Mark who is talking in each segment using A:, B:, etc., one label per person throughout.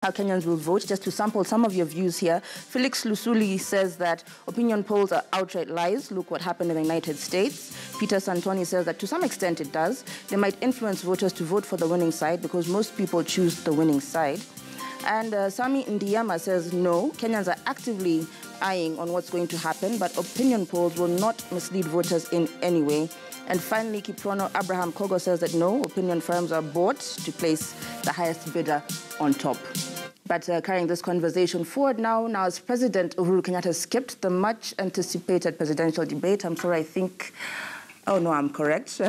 A: how Kenyans will vote. Just to sample some of your views here, Felix Lusuli says that opinion polls are outright lies. Look what happened in the United States. Peter Santoni says that to some extent it does. They might influence voters to vote for the winning side because most people choose the winning side. And Sami Ndiyama says no, Kenyans are actively eyeing on what's going to happen, but opinion polls will not mislead voters in any way. And finally, Kiprono Abraham Kogo says that no, opinion firms are bought to place the highest bidder on top. But carrying this conversation forward now as President Uhuru Kenyatta skipped the much-anticipated presidential debate, I'm sorry, I think, oh no, I'm correct.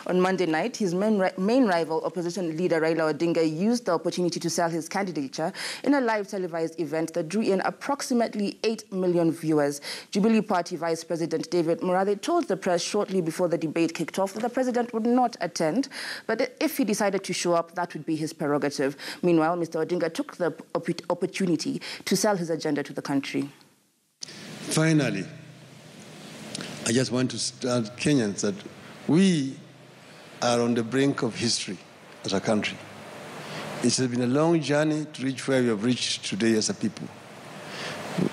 A: On Monday night, his main rival, opposition leader Raila Odinga, used the opportunity to sell his candidature in a live televised event that drew in approximately 8 million viewers. Jubilee Party Vice President David Murathe told the press shortly before the debate kicked off that the president would not attend, but if he decided to show up, that would be his prerogative. Meanwhile, Mr. Odinga took the opportunity to sell his agenda to the country.
B: Finally, I just want to tell Kenyans that we are on the brink of history as a country. It has been a long journey to reach where we have reached today as a people.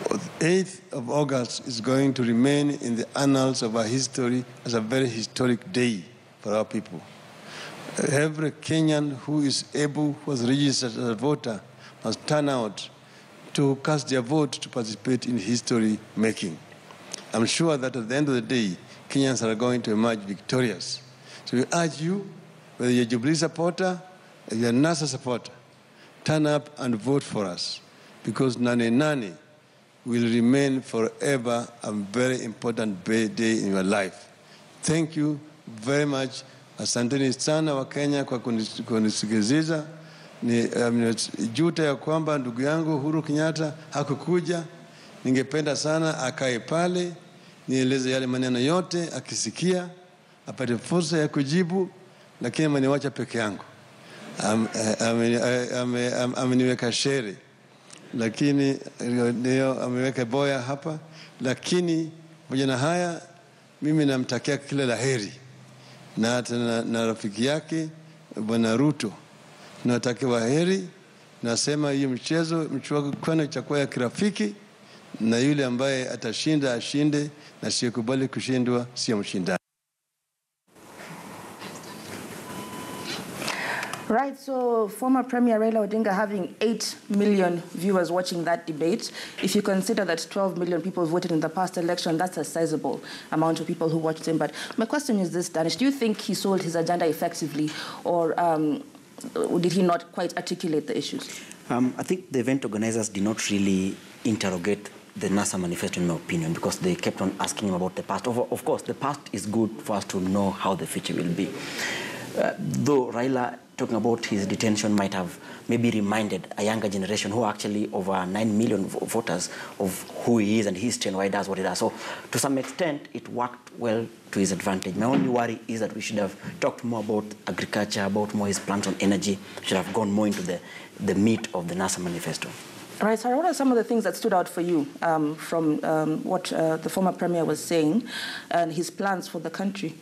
B: The 8th of August is going to remain in the annals of our history as a very historic day for our people. Every Kenyan who is able, who was registered as a voter, must turn out to cast their vote to participate in history making. I'm sure that at the end of the day, Kenyans are going to emerge victorious. So we urge you, whether you're a Jubilee supporter, or you're a NASA supporter, turn up and vote for us, because Nane Nane will remain forever a very important day in your life. Thank you very much. Asanteni sana wa Kenya kwa kunisikiliza. Juta ya kwamba ndugu yangu Uhuru Kenyatta hakukuja. Ningependa sana akae pale, nieleze yale maneno yote, akisikia, apate fursa ya kujibu, lakini ameniwacha peke yangu. Ameniweka shere, lakini leo ameweka boya hapa, lakini pamoja na haya, mimi namtakia kila laheri. Na rafiki yake, Bwana Ruto, natakia heri, nasema hii mchuano itakuwa ya kirafiki, na yule ambaye atashinda ashinde, na siyekubali kushindwa siya mshindani.
A: Right, so former Premier Raila Odinga having 8 million viewers watching that debate. If you consider that 12 million people voted in the past election, that's a sizable amount of people who watched him. But my question is this, Danish, do you think he sold his agenda effectively, or did he not quite articulate the issues?
C: I think the event organizers did not really interrogate the NASA manifesto, in my opinion, because they kept on asking him about the past. Of course, the past is good for us to know how the future will be. Though Raila, talking about his detention, might have maybe reminded a younger generation, who are actually over 9 million voters, of who he is and history and why he does what he does. So to some extent, it worked well to his advantage. My only worry is that we should have talked more about agriculture, about more his plans on energy. We should have gone more into the meat of the NASA manifesto.
A: All right, so what are some of the things that stood out for you from what the former Premier was saying and his plans for the country?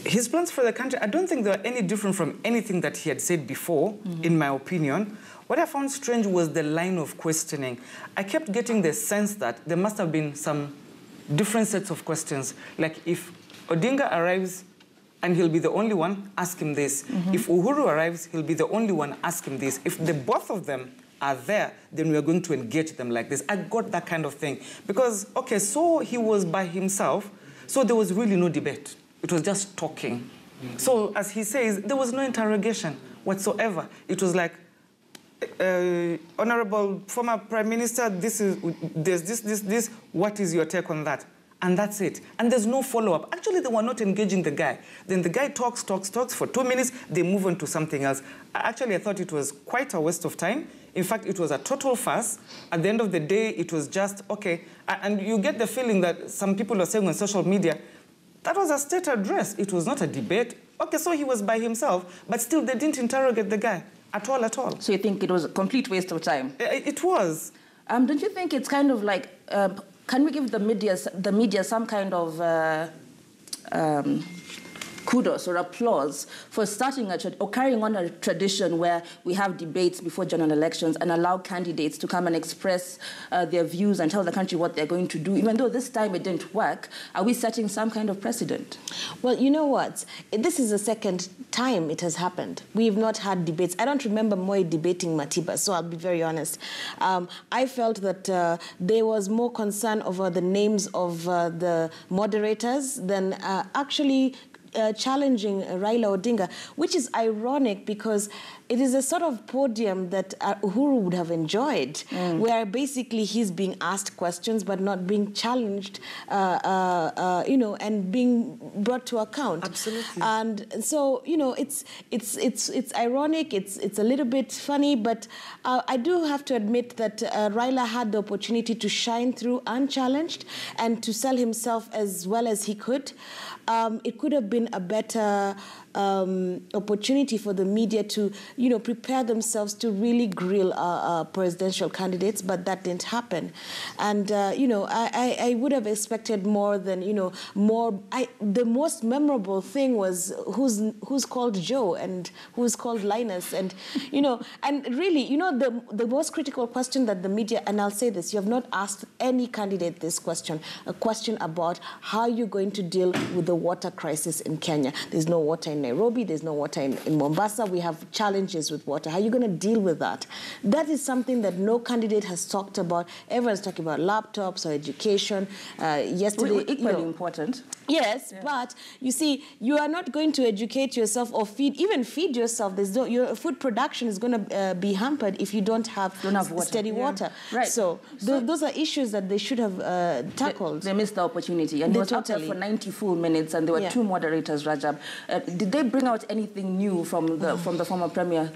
D: His plans for the country, I don't think they were any different from anything that he had said before, in my opinion. What I found strange was the line of questioning. I kept getting the sense that there must have been some different sets of questions. Like, if Odinga arrives and he'll be the only one, ask him this. If Uhuru arrives, he'll be the only one, ask him this. If the both of them are there, then we are going to engage them like this. I got that kind of thing. Because, okay, so he was by himself, so there was really no debate. It was just talking. So, as he says, there was no interrogation whatsoever. It was like, Honorable former Prime Minister, there's this, what is your take on that? And that's it. And there's no follow-up. Actually, they were not engaging the guy. Then the guy talks for 2 minutes, they move on to something else. Actually, I thought it was quite a waste of time. In fact, it was a total farce. At the end of the day, it was just, okay. And you get the feeling that some people are saying on social media, that was a state address. It was not a debate. Okay, so he was by himself, but still they didn't interrogate the guy at all. So
A: you think it was a complete waste of time?
D: It was.
A: Don't you think it's kind of like, can we give the media some kind of kudos or applause for starting or carrying on a tradition where we have debates before general elections and allow candidates to come and express their views and tell the country what they're going to do. Even though this time it didn't work, are we setting some kind of precedent?
E: Well, you know what? This is the second time it has happened. We've not had debates. I don't remember Moi debating Matiba, so I'll be very honest. I felt that there was more concern over the names of the moderators than actually challenging Raila Odinga, which is ironic because it is a sort of podium that Uhuru would have enjoyed, where basically he's being asked questions but not being challenged, you know, and being brought to account.
D: Absolutely.
E: And so, you know, it's ironic. It's a little bit funny, but I do have to admit that Raila had the opportunity to shine through unchallenged and to sell himself as well as he could. It could have been a better opportunity for the media to, you know, prepare themselves to really grill presidential candidates, but that didn't happen. And, you know, I would have expected more than, you know, more. The most memorable thing was who's called Joe and who's called Linus. And, you know, and really, you know, the most critical question that the media, and I'll say this, you have not asked any candidate this question, a question about how you're going to deal with the water crisis in Kenya. There's no water in Nairobi, there's no water in Mombasa. We have challenges with water. How are you going to deal with that? That is something that no candidate has talked about. Everyone's talking about laptops or education. Yesterday,
A: equally important.
E: Yes, yeah. But you see, you are not going to educate yourself or feed yourself. Your food production is going to be hampered if you don't have
A: water.
E: Steady water.
A: Right.
E: So those are issues that they should have tackled.
A: They missed the opportunity. And they was up there for 90 full minutes, and there were two moderators, Rajab. Did they bring out anything new from the former premier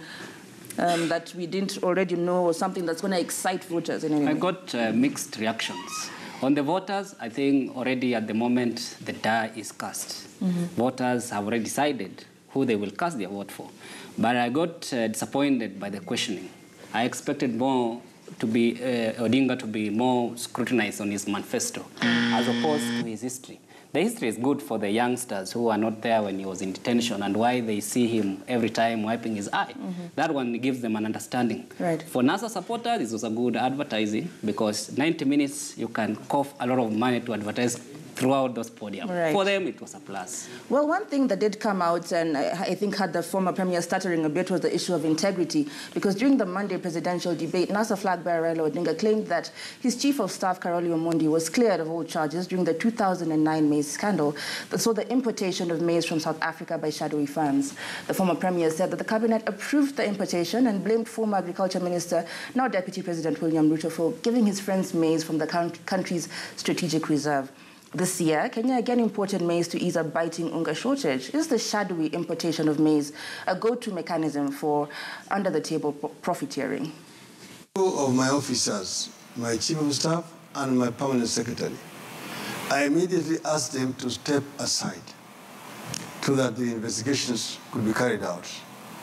A: that we didn't already know, or something that's going to excite voters in any way?
F: I got mixed reactions. On the voters, I think already at the moment the die is cast. Voters have already decided who they will cast their vote for. But I got disappointed by the questioning. I expected more to be Odinga to be more scrutinized on his manifesto as opposed to his history. The history is good for the youngsters who are not there when he was in detention and why they see him every time wiping his eye. That one gives them an understanding.
A: Right.
F: For NASA supporters, this was a good advertising because 90 minutes, you can cough a lot of money to advertise throughout those podiums.
A: Right.
F: For them, it was a plus.
A: Well, one thing that did come out, and I think had the former premier stuttering a bit, was the issue of integrity. Because during the Monday presidential debate, NASA flag bearer Raila Odinga claimed that his chief of staff, Karoli Omondi, was cleared of all charges during the 2009 maize scandal that saw the importation of maize from South Africa by shadowy firms. The former premier said that the cabinet approved the importation and blamed former agriculture minister, now Deputy President William Ruto, for giving his friends maize from the country's strategic reserve. This year, Kenya again imported maize to ease a biting unga shortage. Is the shadowy importation of maize a go-to mechanism for under-the-table profiteering?
B: Two of my officers, my chief of staff and my permanent secretary, I immediately asked them to step aside so that the investigations could be carried out.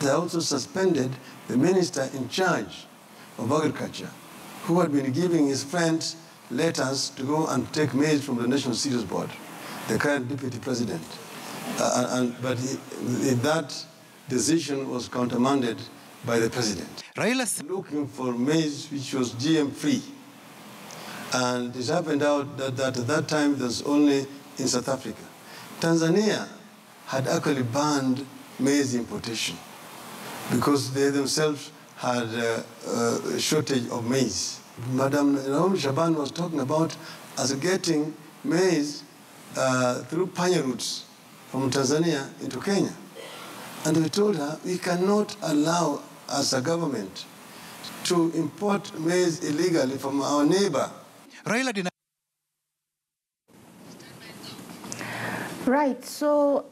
B: They also suspended the minister in charge of agriculture, who had been giving his friends letters to go and take maize from the National Cereals Board, the current deputy president. But that decision was countermanded by the president. Raila's looking for maize which was GM-free. And it happened out that at that time it was only in South Africa. Tanzania had actually banned maize importation because they themselves had a shortage of maize. Madam Naomi Shaban was talking about us getting maize through panya routes from Tanzania into Kenya. And we told her we cannot allow, as a government, to import maize illegally from our neighbor.
A: Right, so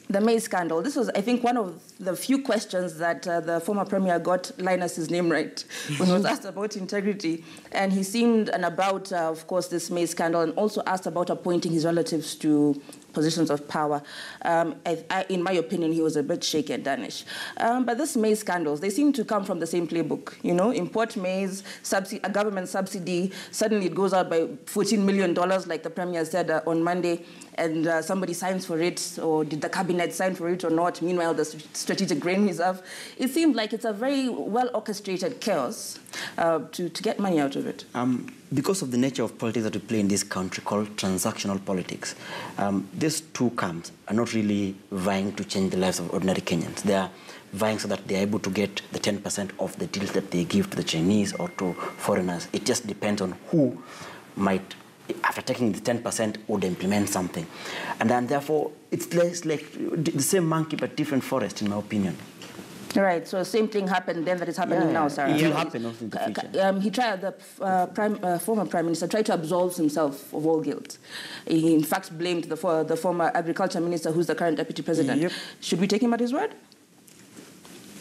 A: the maize scandal. This was, I think, one of the few questions that the former premier got Linus's name right when he was asked about integrity. And he seemed about, of course, this maize scandal, and also asked about appointing his relatives to positions of power. In my opinion, he was a bit shaky at Danish. But this maize scandals, they seem to come from the same playbook. You know, import maize, a government subsidy, suddenly it goes out by $14 million, like the Premier said on Monday, and somebody signs for it, or did the cabinet sign for it or not? Meanwhile, the strategic grain reserve. It seems like it's a very well-orchestrated chaos to get money out of it.
C: Because of the nature of politics that we play in this country called transactional politics, these two camps are not really vying to change the lives of ordinary Kenyans. They are vying so that they are able to get the 10% of the deals that they give to the Chinese or to foreigners. It just depends on who might, after taking the 10%, would implement something. And then therefore, it's less like the same monkey but different forest, in my opinion.
A: Right, so same thing happened then that is happening now, Sarah.
C: It will happen also in the future.
A: He tried, the former Prime Minister tried to absolve himself of all guilt. He in fact blamed the former Agriculture Minister, who's the current Deputy President. Yep. Should we take him at his word?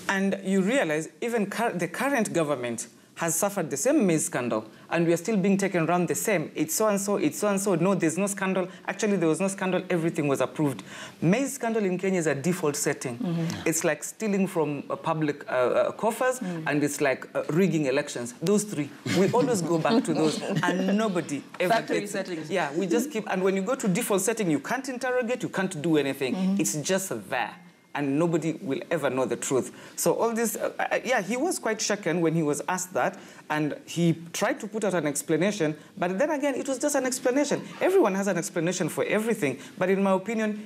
D: And you realize even the current government has suffered the same maize scandal, and we are still being taken around the same. It's so-and-so, it's so-and-so. No, there's no scandal. Actually, there was no scandal. Everything was approved. Maize scandal in Kenya is a default setting. It's like stealing from public coffers, and it's like rigging elections. Those three. We always go back to those, and nobody ever
A: Factory settings.
D: Yeah, we just keep... And when you go to default setting, you can't interrogate, you can't do anything. It's just there. And nobody will ever know the truth. So all this, yeah, he was quite shaken when he was asked that, and he tried to put out an explanation, but then again, it was just an explanation. Everyone has an explanation for everything, but in my opinion,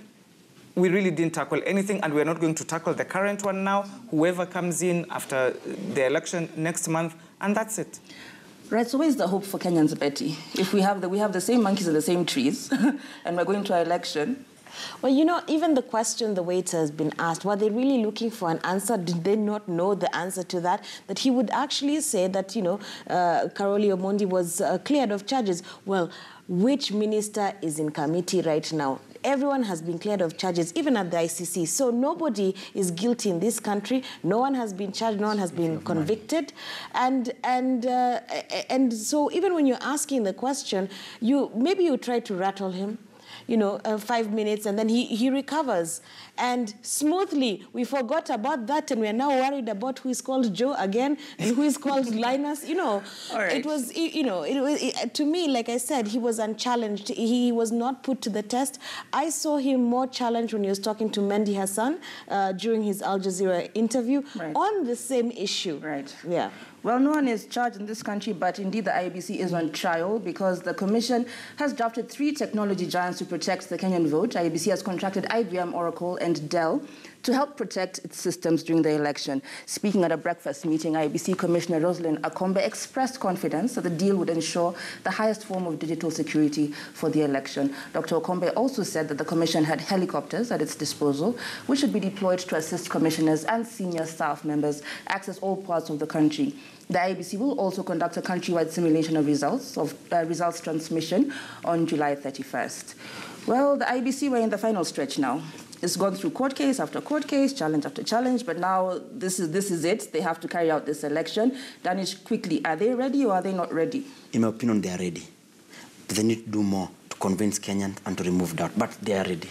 D: we really didn't tackle anything, and we're not going to tackle the current one now, whoever comes in after the election next month, and that's it.
A: Right, so where's the hope for Kenyans, Betty? If we have the same monkeys in the same trees, and we're going to an election.
E: Well, you know, even the question, the way it has been asked, were they really looking for an answer? Did they not know the answer to that? That he would actually say that, you know, Karoli Omondi was cleared of charges. Well, which minister is in committee right now? Everyone has been cleared of charges, even at the ICC. So nobody is guilty in this country. No one has been charged. No one has been convicted. And so even when you're asking the question, maybe you try to rattle him, you know, 5 minutes, and then he recovers. And smoothly, we forgot about that, and we're now worried about who is called Joe again and who is called Linus. You know, It was, you know, to me, like I said, he was unchallenged. He was not put to the test. I saw him more challenged when he was talking to Mendy Hassan during his Al Jazeera interview on the same issue.
A: Right.
E: Yeah.
A: Well, no one is charged in this country, but indeed the IEBC is on trial because the Commission has drafted 3 technology giants to protect the Kenyan vote. IEBC has contracted IBM, Oracle, and Dell to help protect its systems during the election. Speaking at a breakfast meeting, IEBC Commissioner Rosalind Akombe expressed confidence that the deal would ensure the highest form of digital security for the election. Dr. Akombe also said that the Commission had helicopters at its disposal, which should be deployed to assist commissioners and senior staff members access all parts of the country. The IEBC will also conduct a countrywide simulation of results transmission on July 31st. Well, the IEBC were in the final stretch now. It's gone through court case after court case, challenge after challenge, but now this is it. They have to carry out this election. Danish, quickly, are they ready or are they not ready?
C: In my opinion, they are ready. But they need to do more to convince Kenyans and to remove doubt, but they are ready.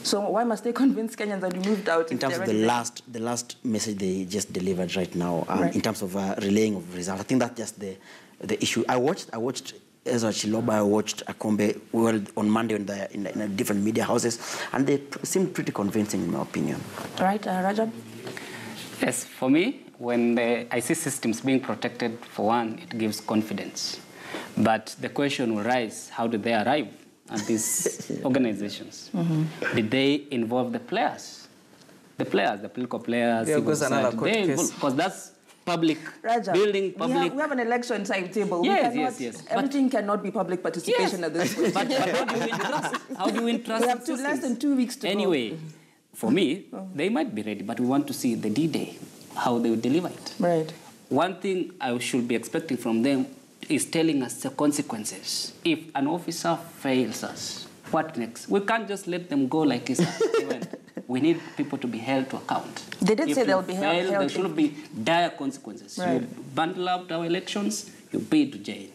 A: So why must they convince Kenyans and remove doubt?
C: In terms of the last message they just delivered right now, in terms of relaying of results, I think that's just the issue. I watched Ezra Chiloba, I watched Akombe on Monday in different media houses, and they seemed pretty convincing in my opinion.
A: Right, Rajab?
F: Yes, for me, when I see systems being protected, for one, it gives confidence. But the question will rise, how did they arrive at these organizations? Did they involve the players? The political players,
D: there goes another court case.
F: Because that's public,
A: Rajab,
F: building public.
A: We have an election timetable.
F: Yes.
A: Everything cannot be public participation at this point.
F: But how do you entrust? How do you entrust?
A: We have less than 2 weeks to go.
F: Anyway, for me, they might be ready, but we want to see the D-Day, how they will deliver it.
A: Right.
F: One thing I should be expecting from them is telling us the consequences. If an officer fails us, what next? We can't just let them go like this. We need people to be held to account.
A: They did say they'll be held.
F: There should be dire consequences.
A: Right.
F: You bundle out our elections, you be to jail.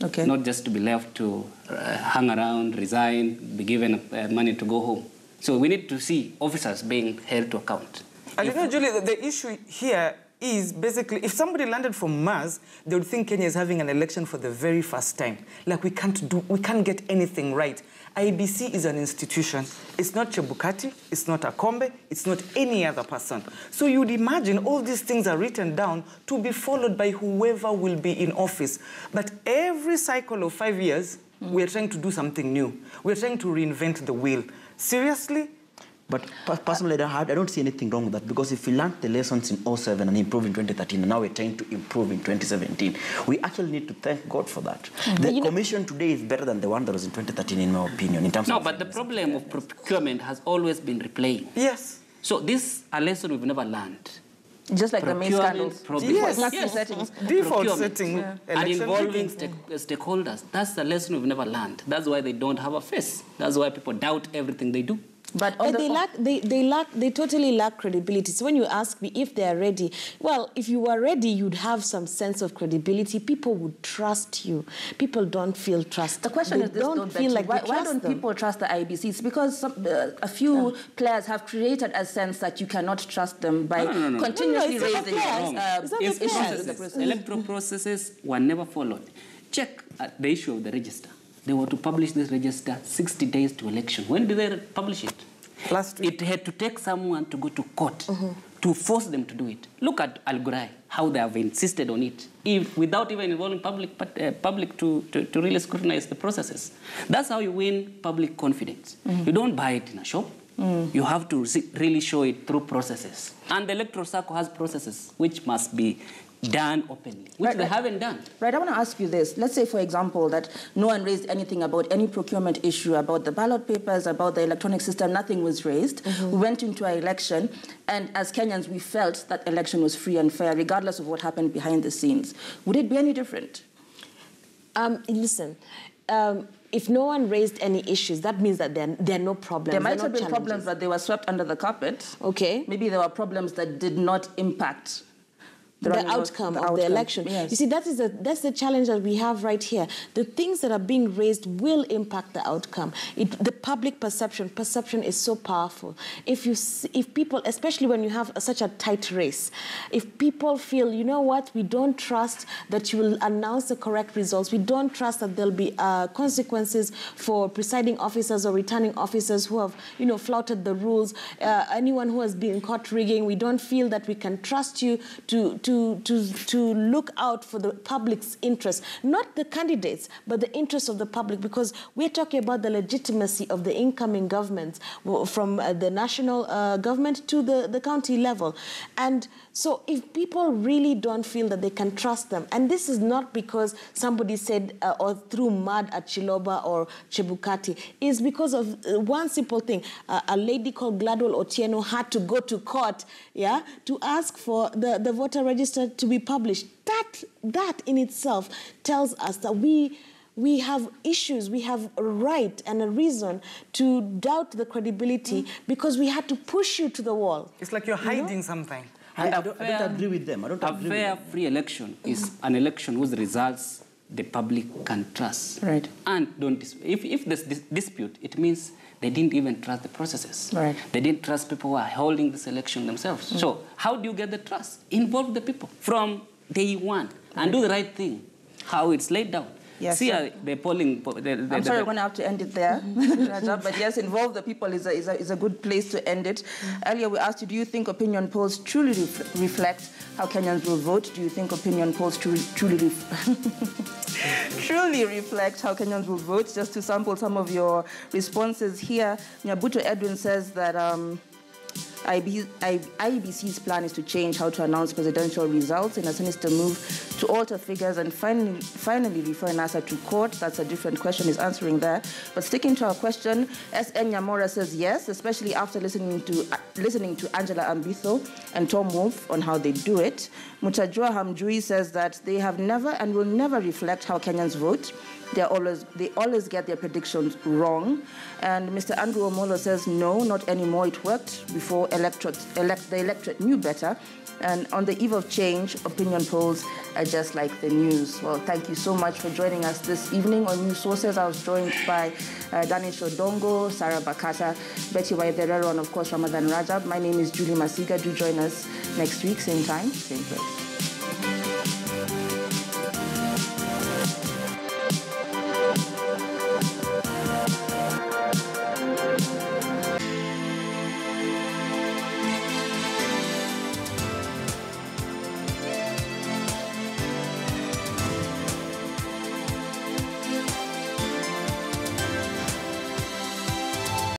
A: Okay.
F: Not just to be left to hang around, resign, be given money to go home. So we need to see officers being held to account.
D: And you know, Julie, the issue here is basically, if somebody landed from Mars, they would think Kenya is having an election for the very first time. Like, we can't get anything right. IEBC is an institution. It's not Chebukati, it's not Akombe, it's not any other person. So you'd imagine all these things are written down to be followed by whoever will be in office. But every cycle of 5 years, we're trying to do something new. We're trying to reinvent the wheel. Seriously?
C: But personally, I don't see anything wrong with that, because if we learned the lessons in 2007 and improved in 2013, and now we're trying to improve in 2017, we actually need to thank God for that. The commission today is better than the one that was in 2013, in my opinion, in terms of...
F: No, but the problem of procurement has always been replaying.
D: Yes.
F: So this is a lesson we've never learned.
A: Just like the Maize Scandal.
D: Yes.
A: Settings.
D: Default setting.
F: Yeah. And involving stakeholders. That's the lesson we've never learned. That's why they don't have a face. That's why people doubt everything they do.
A: But
E: they totally lack credibility. So when you ask me if they are ready, well, if you were ready, you'd have some sense of credibility. People would trust you. People don't feel trust.
A: The question is this, why don't people trust the IEBC? It's because a few players have created a sense that you cannot trust them by continuously raising issues.
F: Electoral processes were never followed. Check the issue of the register. They were to publish this register 60 days to election. When did they publish it?
D: Last week.
F: It had to take someone to go to court to force them to do it. Look at Al Ghurair, how they have insisted on it, without even involving public to really scrutinize the processes. That's how you win public confidence. You don't buy it in a shop. You have to really show it through processes. And the electoral circle has processes which must be done openly, which they haven't done.
A: Right, I want to ask you this. Let's say, for example, that no one raised anything about any procurement issue, about the ballot papers, about the electronic system, nothing was raised. We went into our election, and as Kenyans, we felt that election was free and fair, regardless of what happened behind the scenes. Would it be any different?
E: Listen, if no one raised any issues, that means that there are no problems.
A: There might have been problems, but they were swept under the carpet.
E: Okay.
A: Maybe there were problems that did not impact
E: the outcome of the election.
A: Yes.
E: You see, that's the challenge that we have right here. The things that are being raised will impact the outcome. The public perception is so powerful. If people, especially when you have such a tight race, if people feel, you know what, we don't trust that you will announce the correct results, we don't trust that there'll be consequences for presiding officers or returning officers who have, flouted the rules, anyone who has been caught rigging, we don't feel that we can trust you to look out for the public's interest, not the candidates, but the interest of the public, because we're talking about the legitimacy of the incoming governments from the national government to the county level. And so if people really don't feel that they can trust them, and this is not because somebody said or threw mud at Chiloba or Chebukati, is because of one simple thing. A lady called Gladwell Otieno had to go to court, to ask for the voter register to be published. That in itself tells us that we have issues, we have a right and a reason to doubt the credibility because we had to push you to the wall.
D: It's like you're hiding something.
C: And I don't agree with them.
F: A fair, free election is an election whose results the public can trust.
A: Right.
F: And if there's dispute, it means they didn't even trust the processes.
A: Right.
F: They didn't trust people who are holding this election themselves. So how do you get the trust? Involve the people from day one and do the right thing, how it's laid down.
A: Yes,
F: see the polling...
A: I'm sorry, we're going to have to end it there, Rajab, but yes, involve the people is a good place to end it. Earlier we asked you, do you think opinion polls truly reflect how Kenyans will vote? Do you think opinion polls truly reflect how Kenyans will vote? Just to sample some of your responses here, Nyabuto Edwin says that IEBC's plan is to change how to announce presidential results in a sinister move to alter figures and finally refer NASA to court. That's a different question he's answering there. But sticking to our question, S.N. Nyamora says yes, especially after listening to Angela Ambitho and Tom Wolf on how they do it. Mutajua Hamjui says that they have never and will never reflect how Kenyans vote. they always get their predictions wrong. And Mr. Andrew Omolo says, no, not anymore. It worked before the electorate knew better. And on the eve of change, opinion polls are just like the news. Well, thank you so much for joining us this evening on News Sources. I was joined by Danish Odongo, Sarah Bakata, Betty Waitherero, and of course, Ramadan Rajab. My name is Julie Masiga. Do join us next week, same time, same place.